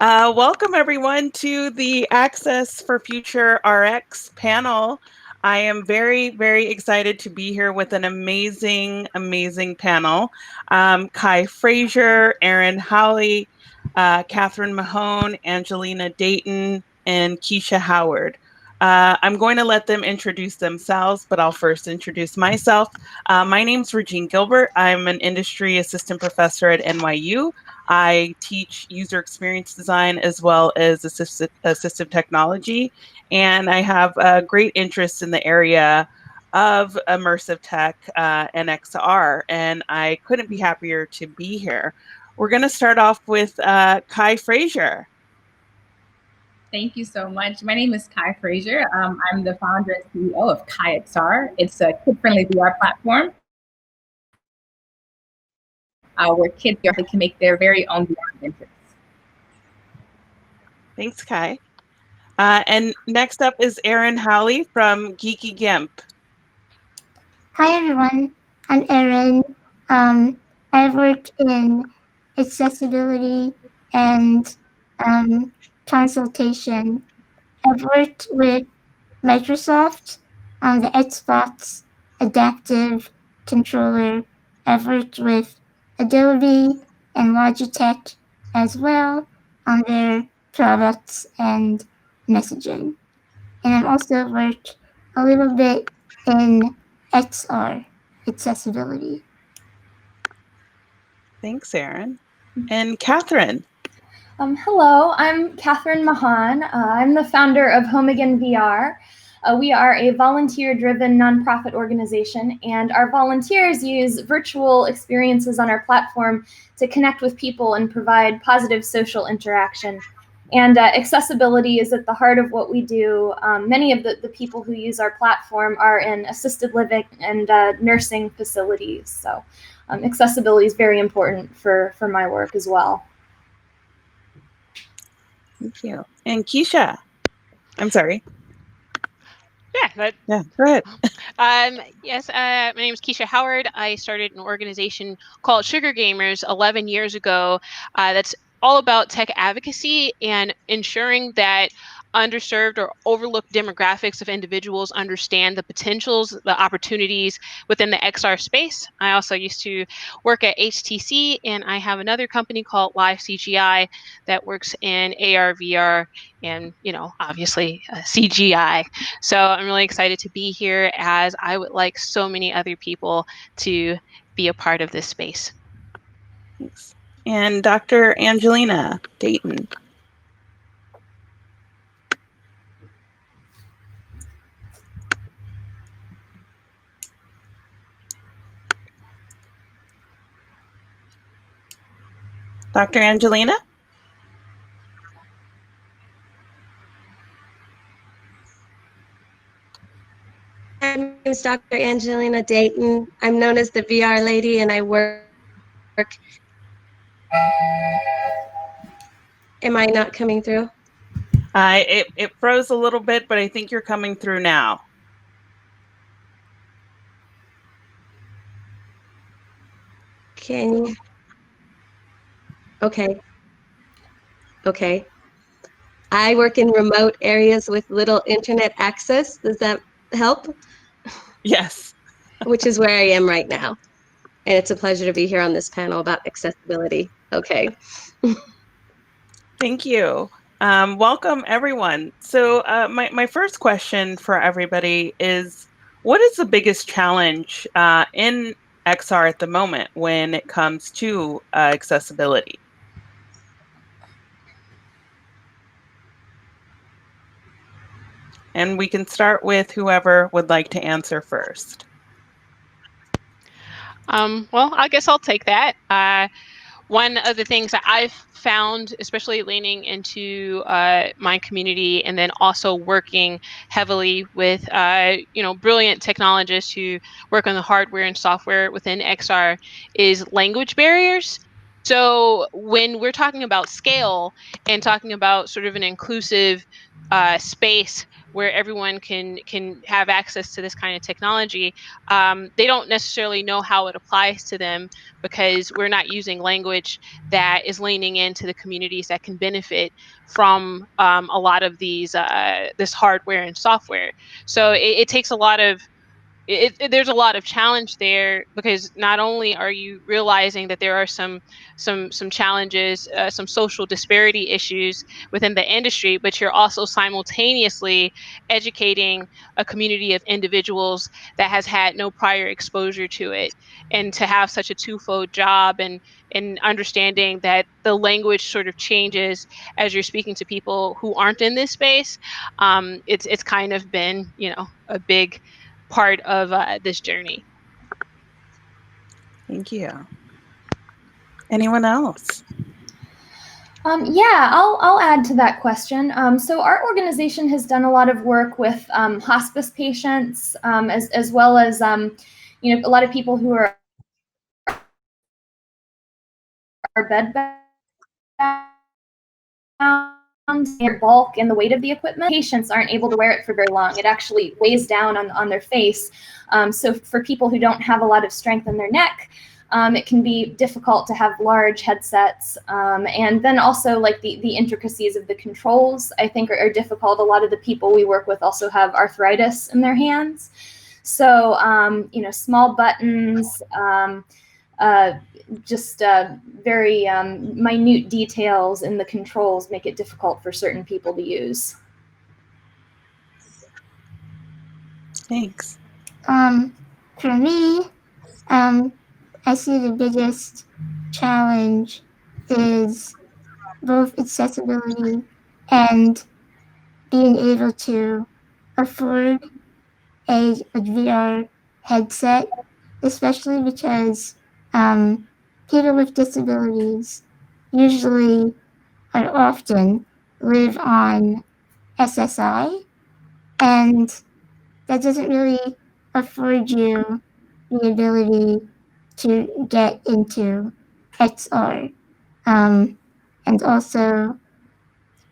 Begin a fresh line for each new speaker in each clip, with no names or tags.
Welcome everyone to the Access for Future RX panel. I am very, very excited to be here with an amazing, amazing panel. Frazier, Erin, Hawley, Katherine, Mahon, Angelina, Dayton, and Keisha Howard. I'm going to let them introduce themselves, but I'll first introduce myself. My name's Regine Gilbert. I'm an industry assistant professor at NYU. I teach user experience design as well as assistive technology, and I have a great interest in the area of immersive tech and XR, and I couldn't be happier to be here. We're going to start off with Frazier.
Thank you so much. My name is Frazier. I'm the founder and CEO of XR. It's a kid-friendly VR platform where kids can make their very own VR adventures.
Thanks, Kai. And next up is Erin Hawley from Geeky Gimp.
Hi everyone, I'm Erin. I work in accessibility and consultation. I've worked with Microsoft on the Xbox Adaptive Controller. I've worked with Adobe and Logitech as well on their products and messaging. And I've also worked a little bit in XR accessibility.
Thanks, Erin. And Katherine.
Hello, I'm Katherine Mahon. I'm the founder of HomeAgain VR. We are a volunteer-driven nonprofit organization, and our volunteers use virtual experiences on our platform to connect with people and provide positive social interaction. And accessibility is at the heart of what we do. Many of the people who use our platform are in assisted living and nursing facilities. So accessibility is very important for my work as well.
Thank you. And Keisha. I'm sorry.
Yeah,
go ahead.
Yes, my name is Keisha Howard. I started an organization called SugarGamers 11 years ago that's all about tech advocacy and ensuring that underserved or overlooked demographics of individuals understand the potentials, the opportunities within the XR space. I also used to work at HTC, and I have another company called Live CGI that works in AR, VR, and, obviously CGI. So I'm really excited to be here, as I would like so many other people to be a part of this space.
Thanks. And Dr. Angelina, Dayton. Dr. Angelina?
My name is Dr. Angelina Dayton. I'm known as the VR lady, and I work. Am I not coming through?
It froze a little bit, but I think you're coming through now.
Can you? Okay. I work in remote areas with little internet access. Does that help?
Yes.
Which is where I am right now. And it's a pleasure to be here on this panel about accessibility. Okay.
Thank you. Welcome, everyone. So my first question for everybody is, what is the biggest challenge in XR at the moment when it comes to accessibility? And we can start with whoever would like to answer first.
Well, I guess I'll take that. One of the things that I've found, especially leaning into my community and then also working heavily with brilliant technologists who work on the hardware and software within XR, is language barriers. So when we're talking about scale and talking about sort of an inclusive space where everyone can have access to this kind of technology, they don't necessarily know how it applies to them because we're not using language that is leaning into the communities that can benefit from a lot of these this hardware and software. So it takes a lot of there's a lot of challenge there because not only are you realizing that there are some challenges, some social disparity issues within the industry, but you're also simultaneously educating a community of individuals that has had no prior exposure to it, and to have such a twofold job and understanding that the language sort of changes as you're speaking to people who aren't in this space. It's kind of been, a big part of this journey.
Thank you. Anyone else?
Yeah, I'll add to that question. So our organization has done a lot of work with hospice patients, as well as a lot of people who are bedbound and bulk and the weight of the equipment. Patients aren't able to wear it for very long. It actually weighs down on their face. So for people who don't have a lot of strength in their neck, it can be difficult to have large headsets. And then also like the intricacies of the controls, I think are difficult. A lot of the people we work with also have arthritis in their hands. So, small buttons, just very minute details in the controls make it difficult for certain people to use.
Thanks.
For me, I see the biggest challenge is both accessibility and being able to afford a VR headset, especially because people with disabilities usually or often live on SSI, and that doesn't really afford you the ability to get into XR. And also,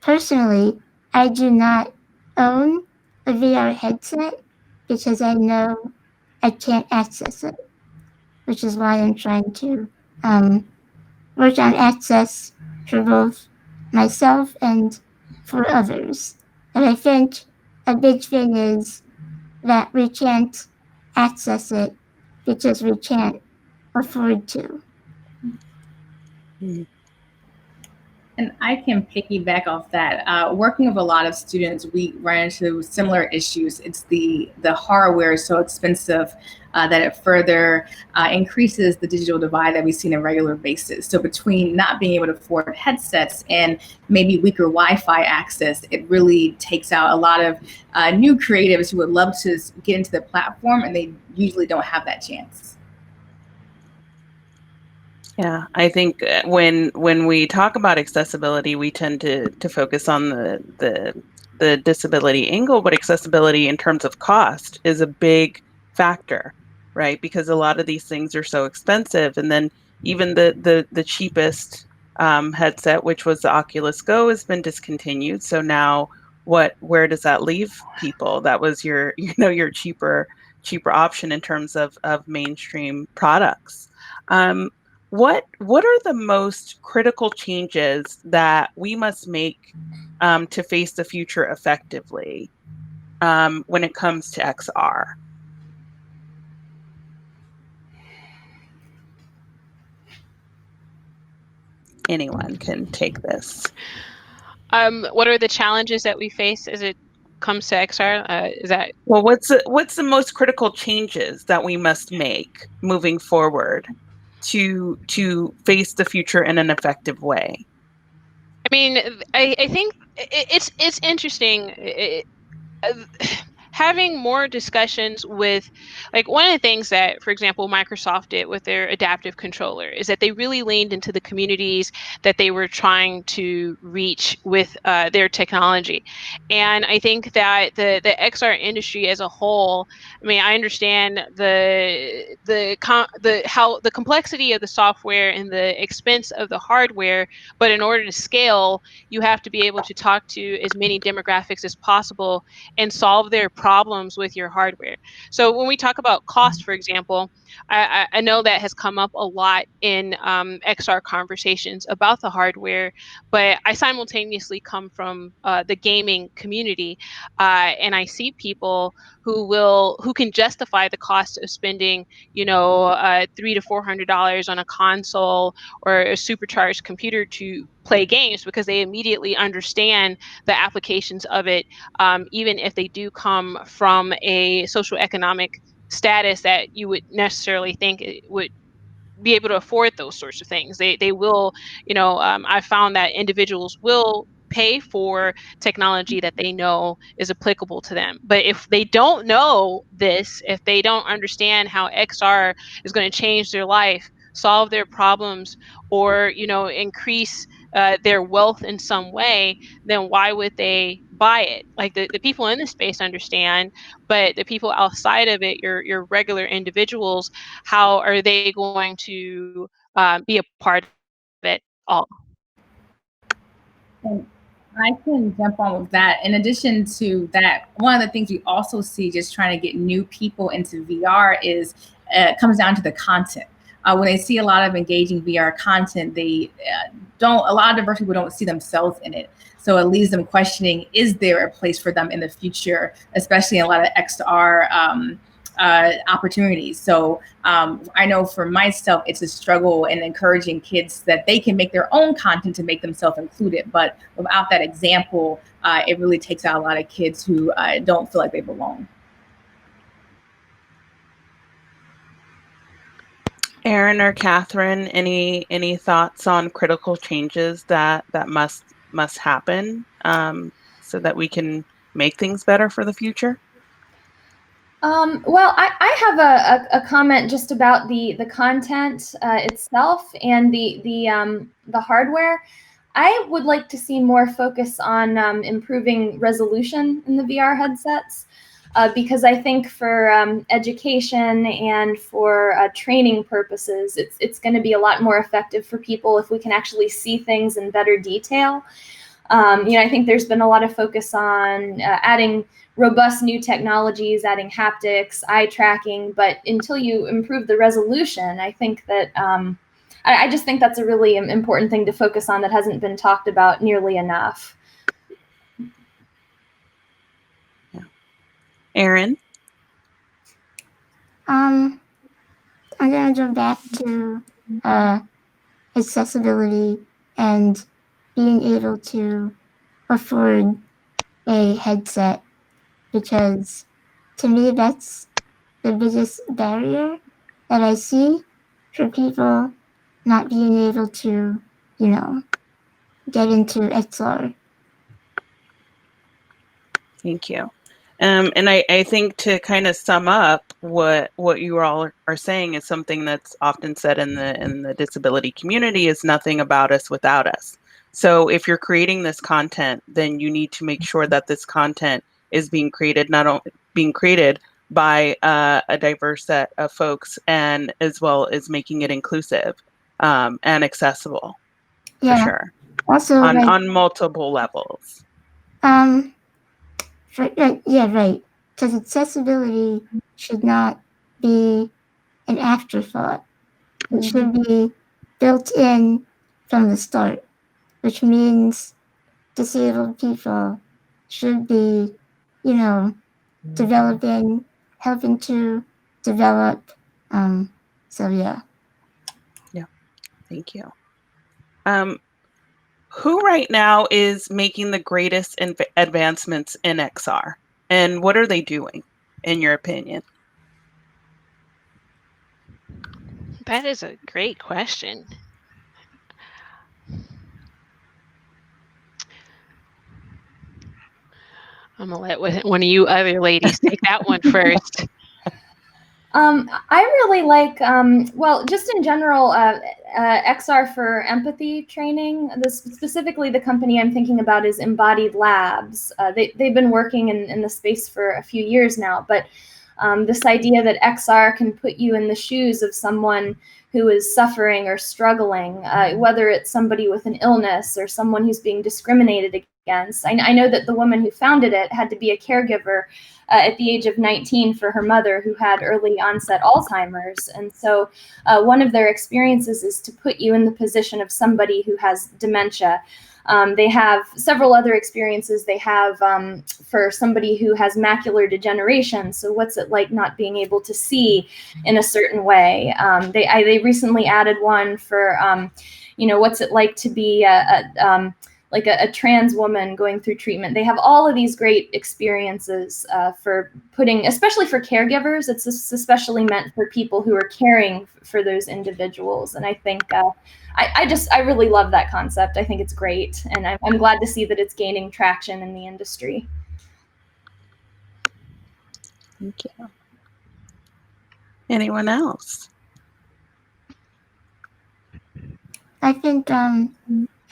personally, I do not own a VR headset because I know I can't access it, which is why I'm trying to work on access for both myself and for others. And I think a big thing is that we can't access it because we can't afford to.
And I can piggyback off that. Working with a lot of students, we run into similar issues. It's the hardware is so expensive that it further increases the digital divide that we see on a regular basis. So between not being able to afford headsets and maybe weaker Wi-Fi access, it really takes out a lot of new creatives who would love to get into the platform, and they usually don't have that chance.
Yeah, I think when we talk about accessibility, we tend to focus on the disability angle, but accessibility in terms of cost is a big factor, right? Because a lot of these things are so expensive, and then even the cheapest headset, which was the Oculus Go, has been discontinued. So now, where does that leave people? That was your your cheaper option in terms of mainstream products. What are the most critical changes that we must make to face the future effectively when it comes to XR? Anyone can take this.
What are the challenges that we face as it comes to XR? Is that
well? What's the most critical changes that we must make moving forward to face the future in an effective way?
I mean, I think it's interesting. having more discussions with, like, one of the things that, for example, Microsoft did with their adaptive controller is that they really leaned into the communities that they were trying to reach with their technology. And I think that the XR industry as a whole, I mean, I understand the complexity of the software and the expense of the hardware, but in order to scale, you have to be able to talk to as many demographics as possible and solve their problems with your hardware. So when we talk about cost, for example, I know that has come up a lot in XR conversations about the hardware, but I simultaneously come from the gaming community, and I see people who can justify the cost of spending, $300 to $400 on a console or a supercharged computer to play games because they immediately understand the applications of it, even if they do come from a social economic status that you would necessarily think it would be able to afford those sorts of things. They will, I found that individuals will pay for technology that they know is applicable to them. But if they don't know this, if they don't understand how XR is going to change their life, solve their problems, or increase their wealth in some way, then why would they buy it? Like the people in this space understand, but the people outside of it, your regular individuals, how are they going to be a part of it all?
And I can jump on with that. In addition to that, one of the things we also see just trying to get new people into VR is comes down to the content. When they see a lot of engaging VR content, they a lot of diverse people don't see themselves in it. So it leaves them questioning, is there a place for them in the future, especially in a lot of XR opportunities. So I know for myself, it's a struggle in encouraging kids that they can make their own content to make themselves included. But without that example, it really takes out a lot of kids who don't feel like they belong.
Erin or Katherine, any thoughts on critical changes that must happen so that we can make things better for the future?
Well, I have a comment just about the content itself and the hardware. I would like to see more focus on improving resolution in the VR headsets. Because I think for education and for training purposes, it's going to be a lot more effective for people if we can actually see things in better detail. I think there's been a lot of focus on adding robust new technologies, adding haptics, eye tracking, but until you improve the resolution, I think that I just think that's a really important thing to focus on that hasn't been talked about nearly enough.
Erin?
I'm gonna jump back to accessibility and being able to afford a headset, because to me that's the biggest barrier that I see for people not being able to, get into XR.
Thank you. And I think to kind of sum up what you all are saying is something that's often said in the disability community is nothing about us without us. So if you're creating this content, then you need to make sure that this content is being created, not only being created by a diverse set of folks, and as well as making it inclusive and accessible, for sure,
Also,
on multiple levels.
Right. Because accessibility should not be an afterthought. It should be built in from the start, which means disabled people should be, helping to develop. So yeah.
Yeah, thank you. Who right now is making the greatest advancements in XR, and what are they doing, in your opinion?
That is a great question. I'm gonna let one of you other ladies take that one first.
I really like, well, just in general, XR for empathy training. Specifically, the company I'm thinking about is Embodied Labs. They've been working in the space for a few years now, but this idea that XR can put you in the shoes of someone who is suffering or struggling, whether it's somebody with an illness or someone who's being discriminated against. I know that the woman who founded it had to be a caregiver at the age of 19 for her mother who had early onset Alzheimer's. And so one of their experiences is to put you in the position of somebody who has dementia. They have several other experiences. They have for somebody who has macular degeneration. So what's it like not being able to see in a certain way? They recently added one for, what's it like to be a trans woman going through treatment. They have all of these great experiences for putting, especially for caregivers. It's especially meant for people who are caring for those individuals. And I think I really love that concept. I think it's great. And I'm glad to see that it's gaining traction in the industry.
Thank you. Anyone else?
I think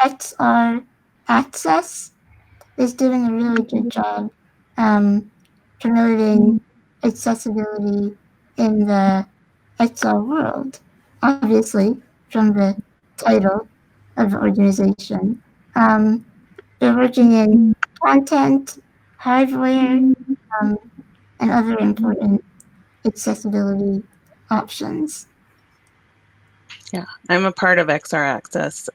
XR Access is doing a really good job promoting accessibility in the XR world. Obviously, from the title of the organization. They're working in content, hardware, and other important accessibility options.
Yeah, I'm a part of XR Access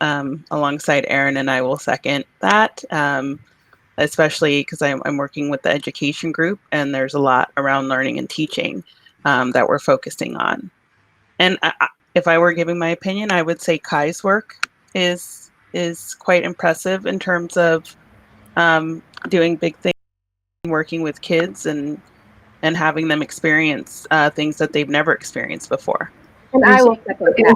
alongside Erin, and I will second that, especially because I'm working with the education group, and there's a lot around learning and teaching that we're focusing on. And if I were giving my opinion, I would say Kai's work is quite impressive in terms of doing big things, working with kids, and having them experience things that they've never experienced before.
And I will
I was going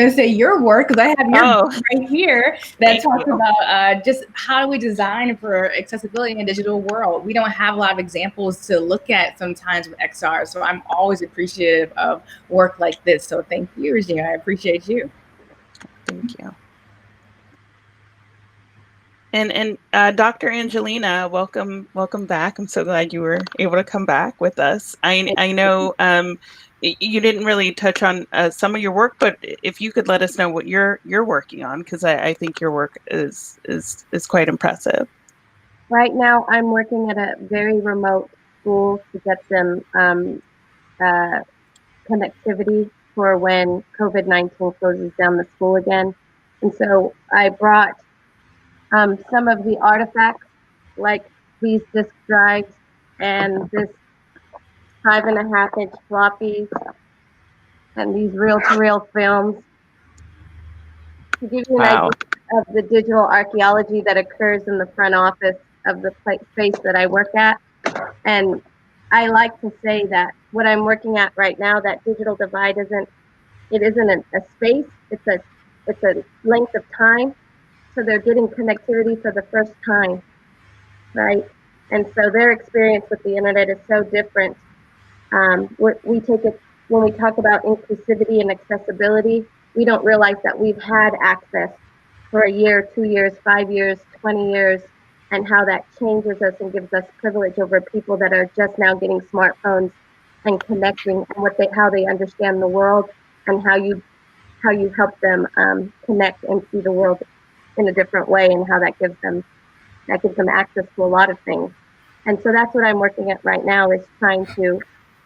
to say your work, because I have your book right here that talks about just how do we design for accessibility in a digital world. We don't have a lot of examples to look at sometimes with XR, so I'm always appreciative of work like this. So thank you, Regine. I appreciate you.
Thank you. And Dr. Angelina, welcome back. I'm so glad you were able to come back with us. I know you didn't really touch on some of your work, but if you could let us know what you're working on, because I think your work is quite impressive.
Right now, I'm working at a very remote school to get them connectivity for when COVID-19 closes down the school again. And so I brought some of the artifacts, like these disk drives and this 5.5-inch floppies and these reel-to-reel films, to give you an idea of the digital archaeology that occurs in the front office of the space that I work at. And I like to say that what I'm working at right now, that digital divide isn't a space, it's a length of time. So they're getting connectivity for the first time, right? And so their experience with the internet is so different. We take it, when we talk about inclusivity and accessibility, we don't realize that we've had access for a year, 2 years, 5 years, 20 years, and how that changes us and gives us privilege over people that are just now getting smartphones and connecting, and how they understand the world, and how you help them connect and see the world in a different way, and how that gives them access to a lot of things. And so that's what I'm working at right now, is trying to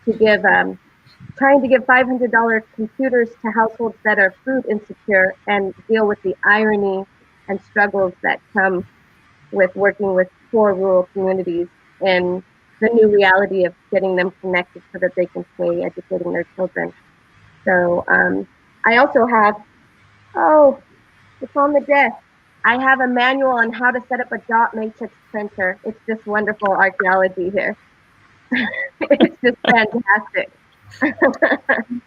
give $500 computers to households that are food insecure, and deal with the irony and struggles that come with working with poor rural communities and the new reality of getting them connected so that they can stay educating their children. So I also have, it's on the desk. I have a manual on how to set up a dot matrix printer. It's just wonderful archaeology here. It's just fantastic.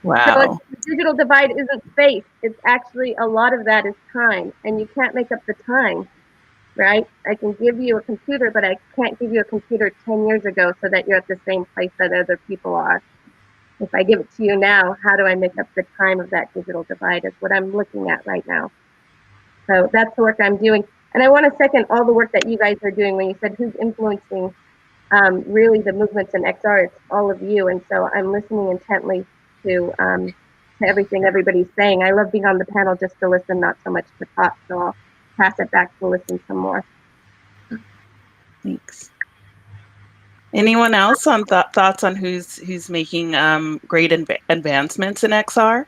Wow.
So the digital divide isn't space. It's actually, a lot of that is time, and you can't make up the time. right? I can give you a computer, but I can't give you a computer 10 years ago so that you're at the same place that other people are. If I give it to you now, how do I make up the time of that digital divide is what I'm looking at right now. So that's the work I'm doing. And I want to second all the work that you guys are doing when you said who's influencing really the movements in XR, it's all of you. And so I'm listening intently to everything everybody's saying. I love being on the panel just to listen, not so much to talk. So I'll pass it back to listen some more.
Thanks. Anyone else on thoughts on who's making great advancements in XR?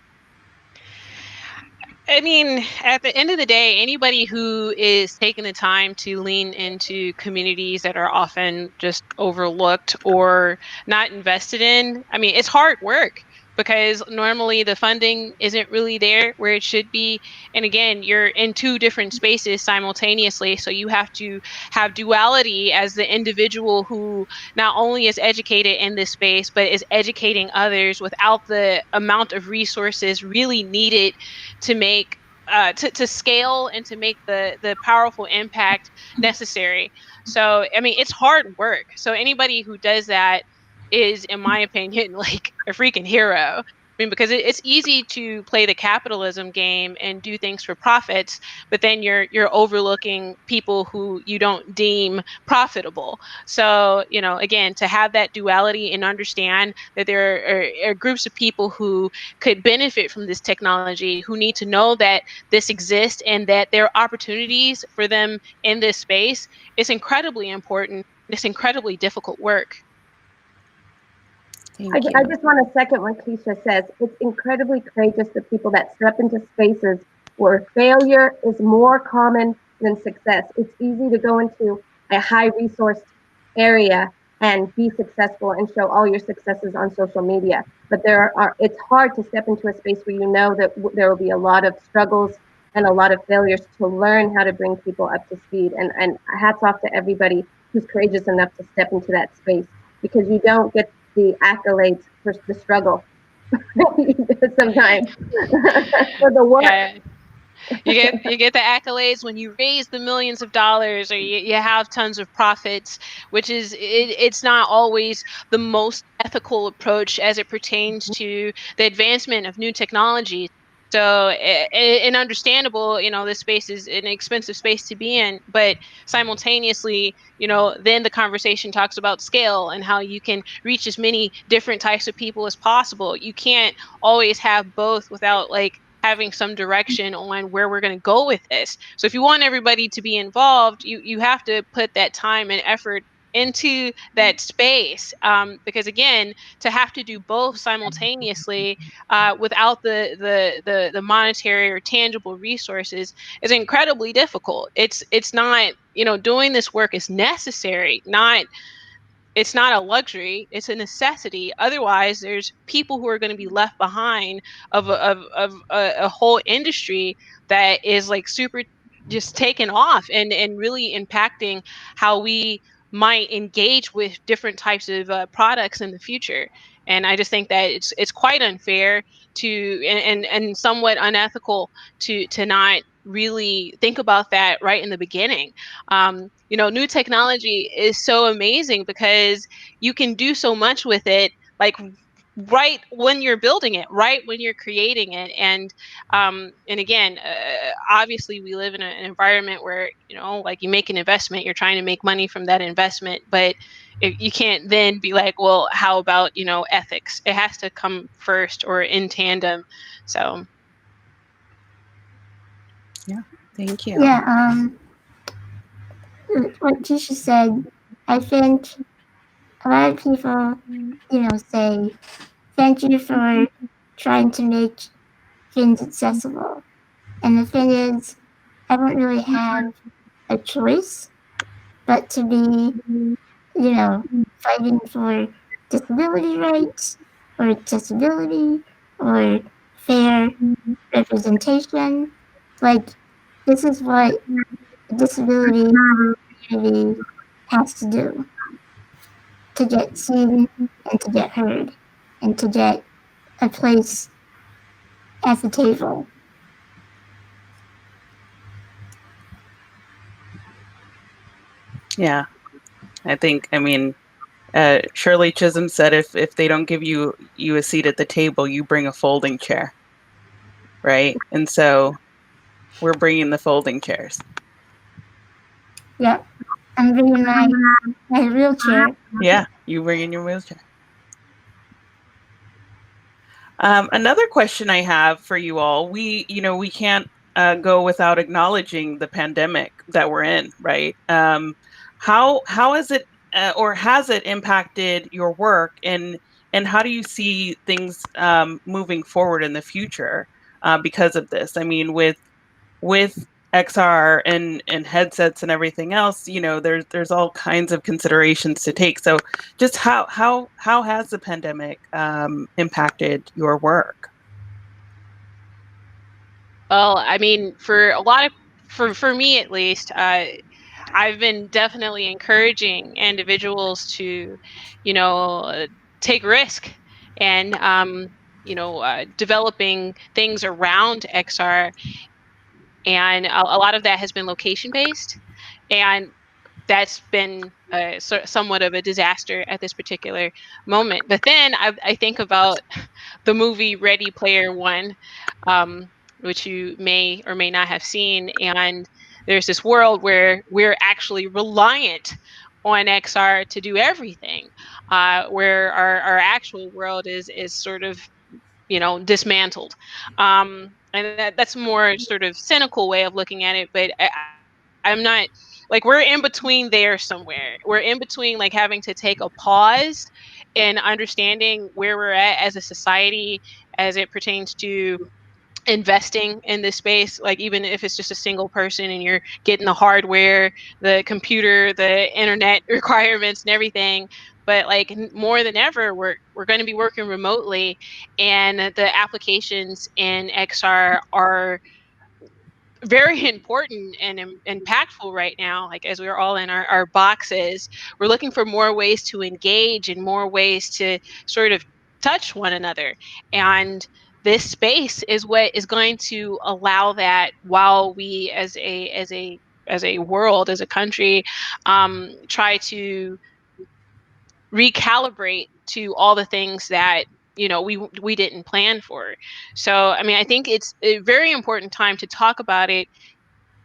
I mean, at the end of the day, anybody who is taking the time to lean into communities that are often just overlooked or not invested in, I mean, it's hard work because normally the funding isn't really there where it should be. And again, you're in two different spaces simultaneously. So you have to have duality as the individual who not only is educated in this space, but is educating others without the amount of resources really needed to make to scale and to make the powerful impact necessary. So I mean, it's hard work. So anybody who does that is, in my opinion, like a freaking hero. I mean, because it's easy to play the capitalism game and do things for profits, but then you're overlooking people who you don't deem profitable. So, you know, again, to have that duality and understand that there are groups of people who could benefit from this technology, who need to know that this exists and that there are opportunities for them in this space, is incredibly important. It's incredibly difficult work.
I just want to second what Keisha says. It's incredibly courageous the people that step into spaces where failure is more common than success. It's easy to go into a high resource area and be successful and show all your successes on social media. But it's hard to step into a space where you know that there will be a lot of struggles and a lot of failures to learn how to bring people up to speed. And hats off to everybody who's courageous enough to step into that space, because you don't get the accolades for the struggle sometimes for the work.
Yeah. You get the accolades when you raise the millions of dollars, or you have tons of profits, which is it's not always the most ethical approach as it pertains to the advancement of new technologies. So, and understandable, you know, this space is an expensive space to be in, but simultaneously, you know, then the conversation talks about scale and how you can reach as many different types of people as possible. You can't always have both without like having some direction on where we're going to go with this. So if you want everybody to be involved, you have to put that time and effort into that space, because again, to have to do both simultaneously without the monetary or tangible resources is incredibly difficult. It's not, you know, doing this work is necessary, not it's not a luxury, it's a necessity. Otherwise, there's people who are going to be left behind of a whole industry that is like super just taken off and really impacting how we might engage with different types of products in the future. And I just think that it's quite unfair to and somewhat unethical to not really think about that right in the beginning. You know, new technology is so amazing because you can do so much with it, like right when you're building it, right when you're creating it. And again, obviously we live in an environment where, you know, like you make an investment, you're trying to make money from that investment, but you can't then be like, well, how about, you know, ethics? It has to come first or in tandem. So
Yeah, thank you.
Yeah, what Keisha said, I think a lot of people, say, thank you for trying to make things accessible. And the thing is, I don't really have a choice but to be, fighting for disability rights or accessibility or fair representation. Like, this is what the disability community has to do to get seen and to get heard and to get a place at the table.
Yeah, I mean, Shirley Chisholm said if they don't give you a seat at the table, you bring a folding chair, right? And so we're bringing the folding chairs.
Yep. I'm bringing my wheelchair.
Yeah, you bring in your wheelchair. Another question I have for you all, we can't go without acknowledging the pandemic that we're in, right? How has it or has it impacted your work, and how do you see things moving forward in the future because of this? I mean, with XR and headsets and everything else, there's all kinds of considerations to take. So just how has the pandemic impacted your work?
Well, I mean, for a lot of for me at least, I've been definitely encouraging individuals to, take risk and developing things around XR, and a lot of that has been location based, and that's been somewhat of a disaster at this particular moment. But then I think about the movie Ready Player One, um, which you may or may not have seen. And there's this world where we're actually reliant on XR to do everything, where our actual world is sort of dismantled. And that's more sort of cynical way of looking at it, but I'm not, like, we're in between there somewhere. We're in between, like, having to take a pause and understanding where we're at as a society as it pertains to investing in this space, like even if it's just a single person and you're getting the hardware, the computer, the internet requirements and everything. But like more than ever, we're going to be working remotely, and the applications in XR are very important and impactful right now. Like as we're all in our boxes, we're looking for more ways to engage and more ways to sort of touch one another. And this space is what is going to allow that, while we as a world, as a country, try to recalibrate to all the things that we didn't plan for. So I mean, I think it's a very important time to talk about it,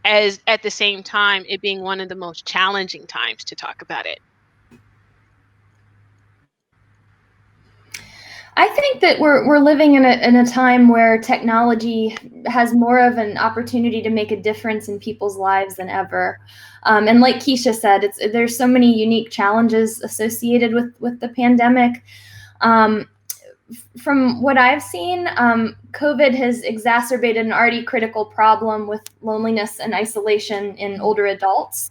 as at the same time it being one of the most challenging times to talk about it.
I think that we're living in a time where technology has more of an opportunity to make a difference in people's lives than ever. And like Keisha said, there's so many unique challenges associated with the pandemic. From what I've seen, COVID has exacerbated an already critical problem with loneliness and isolation in older adults.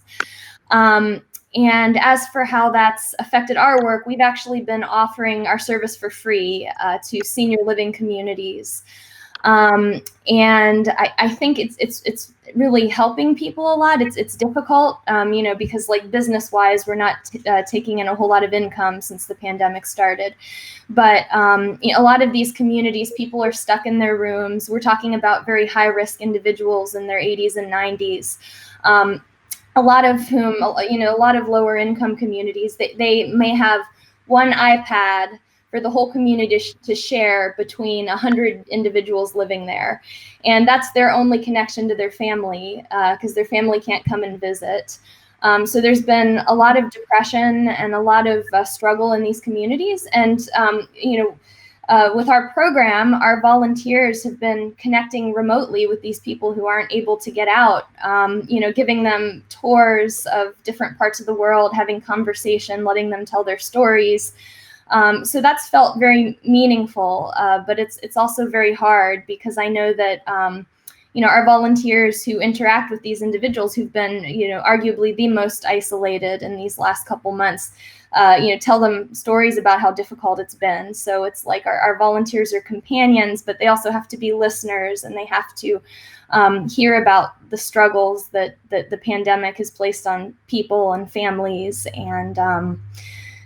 And as for how that's affected our work, we've actually been offering our service for free to senior living communities. And I think it's really helping people a lot. It's difficult, because like business wise, we're not taking in a whole lot of income since the pandemic started. But a lot of these communities, people are stuck in their rooms. We're talking about very high risk individuals in their 80s and 90s. A lot of whom, a lot of lower income communities, they may have one iPad for the whole community to share between 100 individuals living there. And that's their only connection to their family, because their family can't come and visit. So there's been a lot of depression and a lot of struggle in these communities. And, with our program, our volunteers have been connecting remotely with these people who aren't able to get out, giving them tours of different parts of the world, having conversation, letting them tell their stories. So that's felt very meaningful, but it's also very hard, because I know that, our volunteers who interact with these individuals who've been, arguably the most isolated in these last couple months, tell them stories about how difficult it's been. So it's like our volunteers are companions, but they also have to be listeners, and they have to hear about the struggles that the pandemic has placed on people and families. And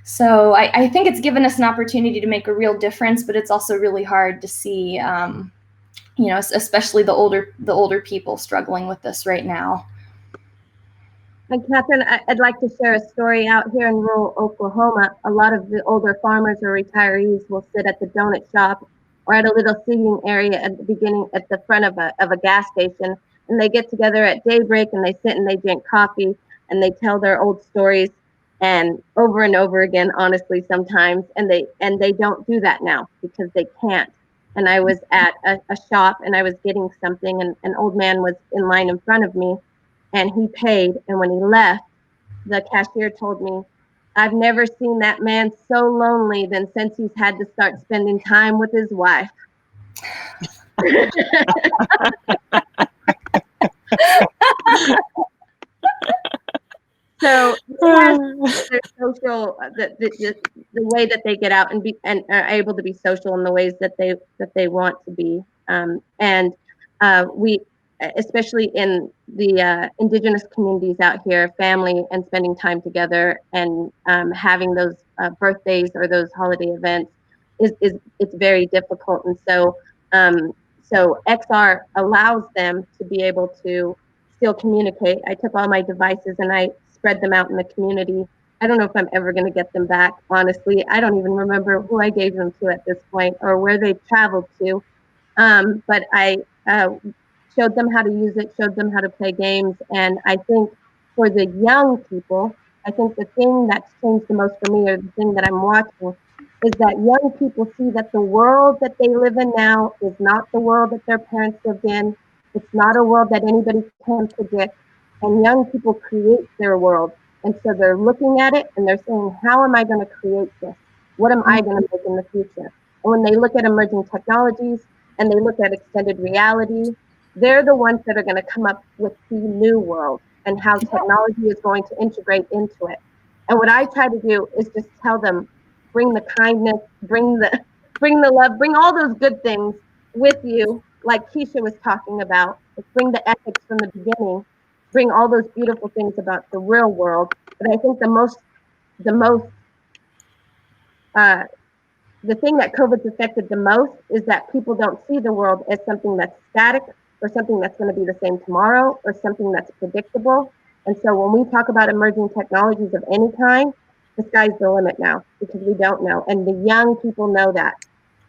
so I think it's given us an opportunity to make a real difference, but it's also really hard to see, especially the older people struggling with this right now.
And Catherine, I'd like to share a story out here in rural Oklahoma. A lot of the older farmers or retirees will sit at the donut shop or at a little seating area at the beginning, at the front of a gas station, and they get together at daybreak and they sit and they drink coffee and they tell their old stories and over again, honestly, sometimes, and they don't do that now because they can't. And I was at a shop and I was getting something, and an old man was in line in front of me, and he paid. And when he left, the cashier told me, I've never seen that man so lonely than since he's had to start spending time with his wife. So their social, the way that they get out and be and are able to be social in the ways that they want to be, and we, especially in the indigenous communities out here, family and spending time together and having those birthdays or those holiday events is it's very difficult, and so XR allows them to be able to still communicate. I took all my devices and I spread them out in the community. I don't know if I'm ever going to get them back, honestly. I don't even remember who I gave them to at this point or where they traveled to. But I showed them how to use it, showed them how to play games. And I think for the young people, I think the thing that's changed the most for me, or the thing that I'm watching, is that young people see that the world that they live in now is not the world that their parents lived in. It's not a world that anybody can predict. And young people create their world. And so they're looking at it and they're saying, how am I going to create this? What am I going to make in the future? And when they look at emerging technologies and they look at extended reality, they're the ones that are going to come up with the new world and how technology is going to integrate into it. And what I try to do is just tell them, bring the kindness, bring the love, bring all those good things with you, like Keisha was talking about. Bring the ethics from the beginning, bring all those beautiful things about the real world. But I think the thing that COVID's affected the most is that people don't see the world as something that's static or something that's going to be the same tomorrow or something that's predictable. And so when we talk about emerging technologies of any kind, the sky's the limit now because we don't know. And the young people know that.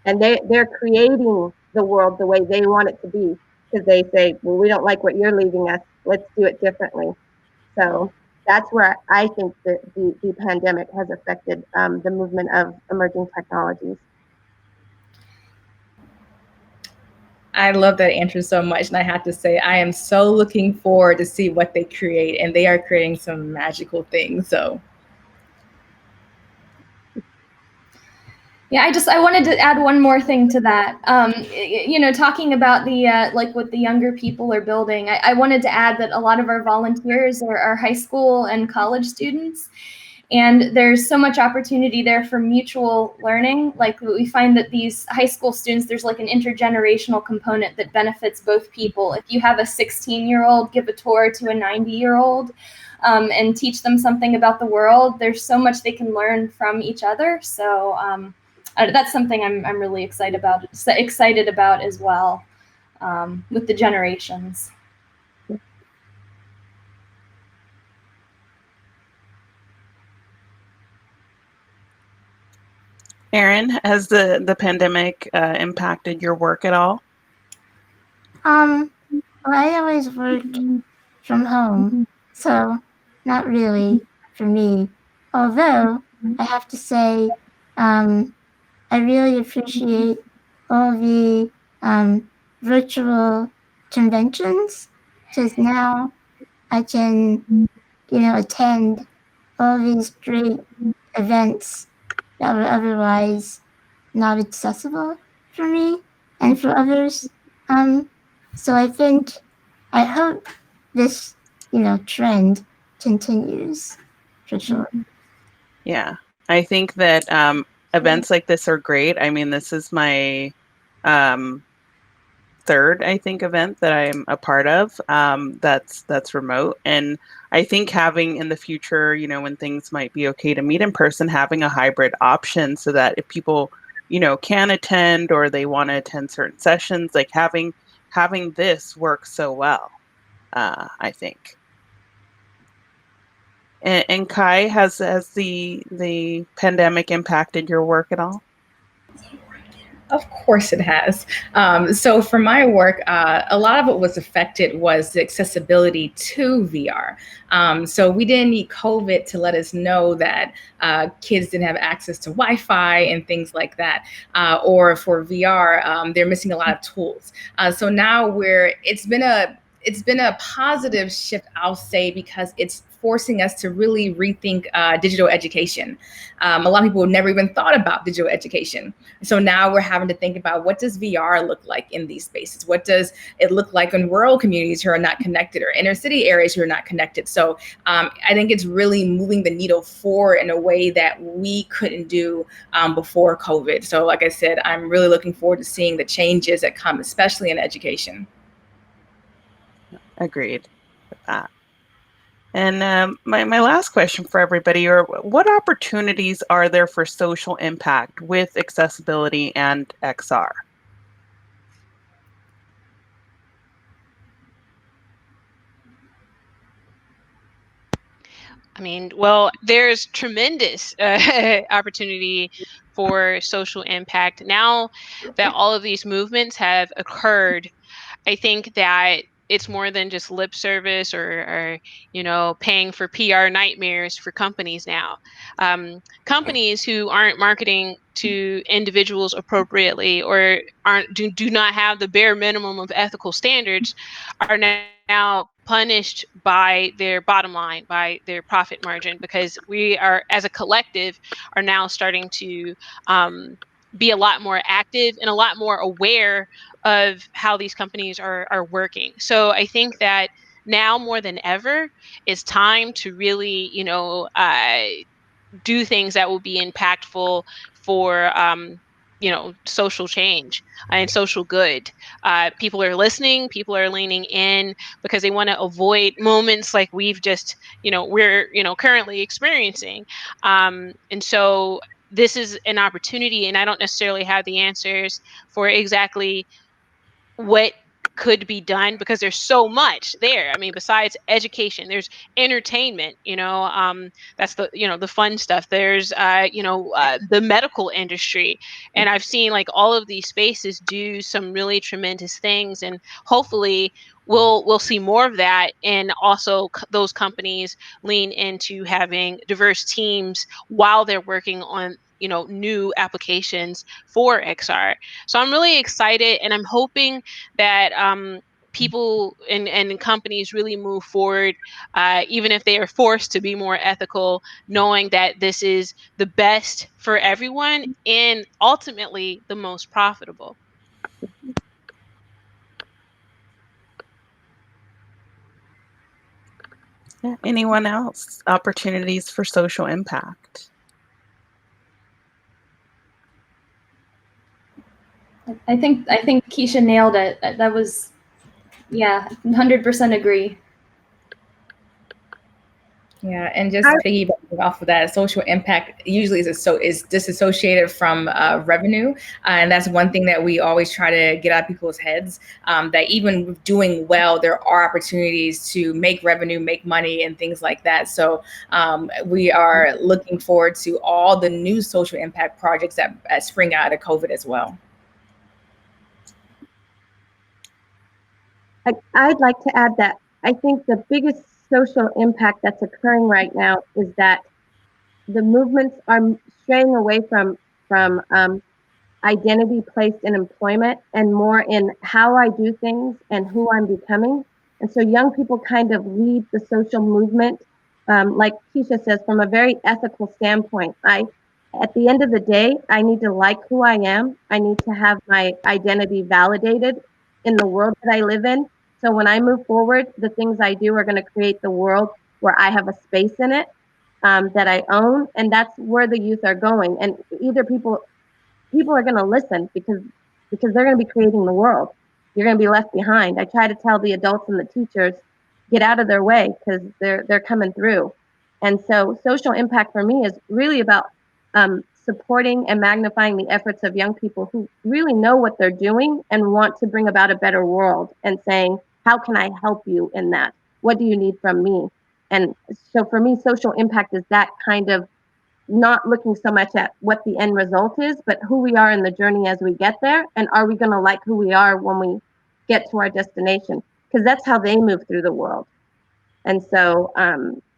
And they're creating the world the way they want it to be because they say, well, we don't like what you're leaving us. Let's do it differently. So that's where I think the pandemic has affected the movement of emerging technologies.
I love that answer so much. And I have to say, I am so looking forward to see what they create. And they are creating some magical things. So
yeah, I wanted to add one more thing to that. Talking about the like what the younger people are building, I wanted to add that a lot of our volunteers are high school and college students. And there's so much opportunity there for mutual learning. Like we find that these high school students, there's like an intergenerational component that benefits both people. If you have a 16-year-old give a tour to a 90-year-old and teach them something about the world, there's so much they can learn from each other. So that's something I'm really excited about as well with the generations.
Erin, has the pandemic impacted your work at all?
Well, I always worked from home, so not really for me. Although I have to say, I really appreciate all the virtual conventions because now I can, attend all these great events that were otherwise not accessible for me and for others. So I hope this, trend continues for sure.
Yeah, I think that events like this are great. I mean, this is my third, I think, event that I'm a part of that's remote. And I think having in the future, when things might be okay to meet in person, having a hybrid option so that if people, can attend or they want to attend certain sessions, like having this works so well, I think. And Kai, has the pandemic impacted your work at all?
Of course it has. So for my work, a lot of what was affected was the accessibility to VR. So we didn't need COVID to let us know that kids didn't have access to Wi-Fi and things like that. Or for VR, they're missing a lot of tools. So now it's been a positive shift, I'll say, because it's forcing us to really rethink digital education. A lot of people never even thought about digital education. So now we're having to think about, what does VR look like in these spaces? What does it look like in rural communities who are not connected, or inner city areas who are not connected? So I think it's really moving the needle forward in a way that we couldn't do before COVID. So like I said, I'm really looking forward to seeing the changes that come, especially in education.
Agreed with that. And my last question for everybody are, what opportunities are there for social impact with accessibility and XR?
I mean, well, there's tremendous opportunity for social impact. Now that all of these movements have occurred, I think that it's more than just lip service, or paying for PR nightmares for companies now. Companies who aren't marketing to individuals appropriately, or do not have the bare minimum of ethical standards, are now punished by their bottom line, by their profit margin, because we are, as a collective, are now starting to be a lot more active and a lot more aware of how these companies are working. So I think that now more than ever, it's time to really, do things that will be impactful for social change and social good. People are listening, people are leaning in, because they want to avoid moments like we're currently experiencing. And so this is an opportunity, and I don't necessarily have the answers for exactly what could be done, because there's so much there. I mean, besides education, there's entertainment, that's the fun stuff. There's the medical industry, and I've seen like all of these spaces do some really tremendous things, and hopefully we'll see more of that. And also those companies lean into having diverse teams while they're working on new applications for XR. So I'm really excited, and I'm hoping that people and companies really move forward, even if they are forced to be more ethical, knowing that this is the best for everyone and ultimately the most profitable.
Yeah. Anyone else? Opportunities for social impact?
I think Keisha nailed it. That was, yeah, 100% agree.
Yeah, and just piggybacking off of that, social impact usually is disassociated from revenue, and that's one thing that we always try to get out of people's heads. That even doing well, there are opportunities to make revenue, make money, and things like that. So we are looking forward to all the new social impact projects that spring out of COVID as well.
I'd like to add that I think the biggest social impact that's occurring right now is that the movements are straying away from identity placed in employment and more in how I do things and who I'm becoming. And so young people kind of lead the social movement, like Keisha says, from a very ethical standpoint. At the end of the day, I need to like who I am. I need to have my identity validated in the world that I live in. So when I move forward, the things I do are going to create the world where I have a space in it, that I own, and that's where the youth are going. And either people are going to listen because they're going to be creating the world. You're going to be left behind. I try to tell the adults and the teachers, get out of their way because they're coming through. And so social impact for me is really about supporting and magnifying the efforts of young people who really know what they're doing and want to bring about a better world, and saying, how can I help you in that? What do you need from me? And so for me, social impact is that kind of not looking so much at what the end result is, but who we are in the journey as we get there. And are we going to like who we are when we get to our destination? Because that's how they move through the world. And so,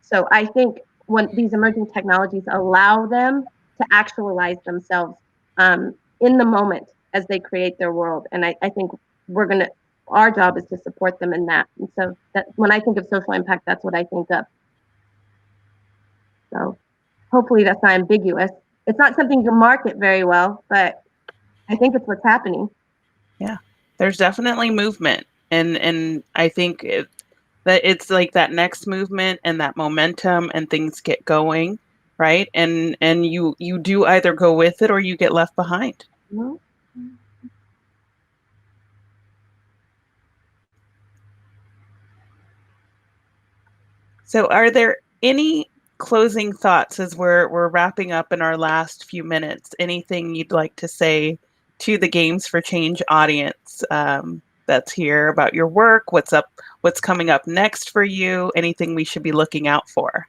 so I think when these emerging technologies allow them to actualize themselves in the moment as they create their world. And I think our job is to support them in that. And so that when I think of social impact, that's what I think of. So hopefully that's not ambiguous. It's not something you can market very well, but I think it's what's happening.
Yeah, there's definitely movement. And I think that it's like that next movement and that momentum and things get going, right? And you do either go with it or you get left behind.
Mm-hmm.
So are there any closing thoughts as we're wrapping up in our last few minutes? Anything you'd like to say to the Games for Change audience that's here about your work, what's coming up next for you, anything we should be looking out for?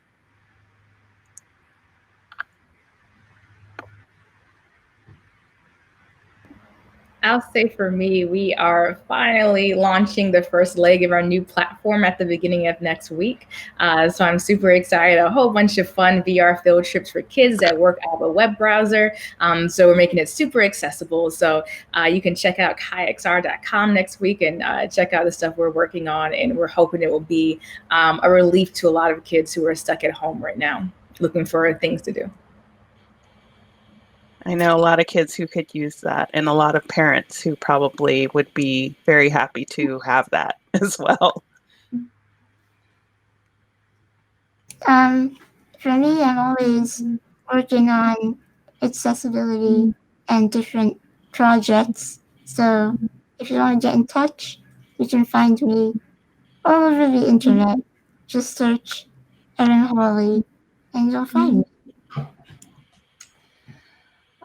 I'll say for me, we are finally launching the first leg of our new platform at the beginning of next week. So I'm super excited. A whole bunch of fun VR field trips for kids that work out of a web browser. So we're making it super accessible. So you can check out kayxr.com next week and check out the stuff we're working on. And we're hoping it will be a relief to a lot of kids who are stuck at home right now, looking for things to do.
I know a lot of kids who could use that, and a lot of parents who probably would be very happy to have that as well.
For me, I'm always working on accessibility and different projects. So if you want to get in touch, you can find me all over the internet. Just search Erin Hawley and you'll find me.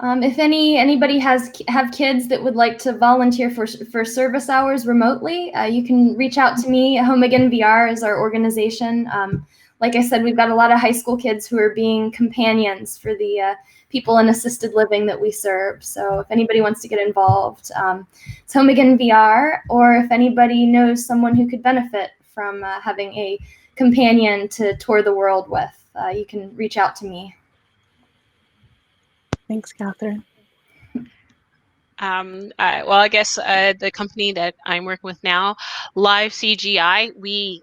If anybody have kids that would like to volunteer for service hours remotely, you can reach out to me. HomeAgain VR is our organization. Like I said, we've got a lot of high school kids who are being companions for the people in assisted living that we serve. So if anybody wants to get involved, it's HomeAgain VR, or if anybody knows someone who could benefit from having a companion to tour the world with, you can reach out to me.
Thanks, Katherine.
Well, I guess the company that I'm working with now, Live CGI, we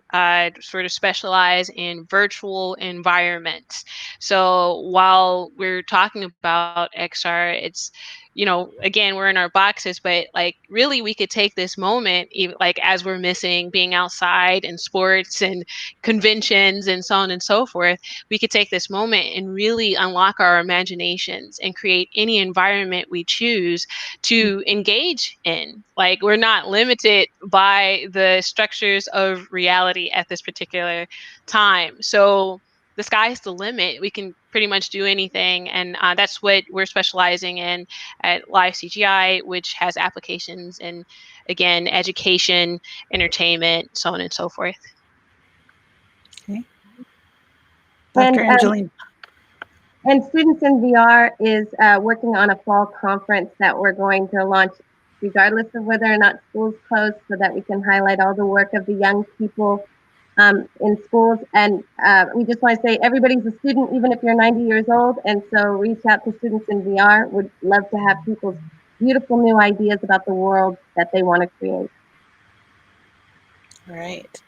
sort of specialize in virtual environments. So while we're talking about XR, it's, you know, again, we're in our boxes, but like really we could take this moment, even like as we're missing being outside and sports and conventions and so on and so forth, we could take this moment and really unlock our imaginations and create any environment we choose to engage in. Like we're not limited by the structures of reality at this particular time. So the sky's the limit. We can pretty much do anything. And that's what we're specializing in at Live CGI, which has applications in, again, education, entertainment, so on and so forth.
Okay. Dr. Angelina.
And Students in VR is working on a fall conference that we're going to launch regardless of whether or not schools close, so that we can highlight all the work of the young people in schools. And we just want to say everybody's a student, even if you're 90 years old. And so reach out to Students in VR. Would love to have people's beautiful new ideas about the world that they want to create.
All right.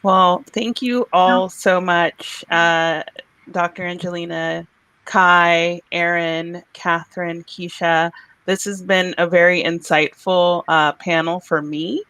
Well, thank you all so much, Dr. Angelina, Kai, Erin, Katherine, Keisha. This has been a very insightful panel for me.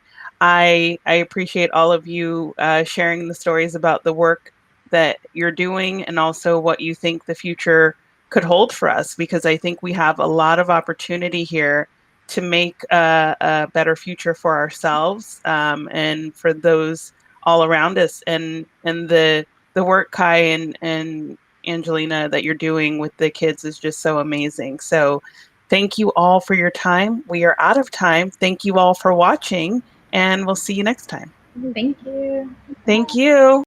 I appreciate all of you sharing the stories about the work that you're doing and also what you think the future could hold for us, because I think we have a lot of opportunity here to make a better future for ourselves and for those all around us. And the work, Kai and Angelina, that you're doing with the kids is just so amazing. So thank you all for your time. We are out of time. Thank you all for watching, and we'll see you next time.
Thank you.
Thank you.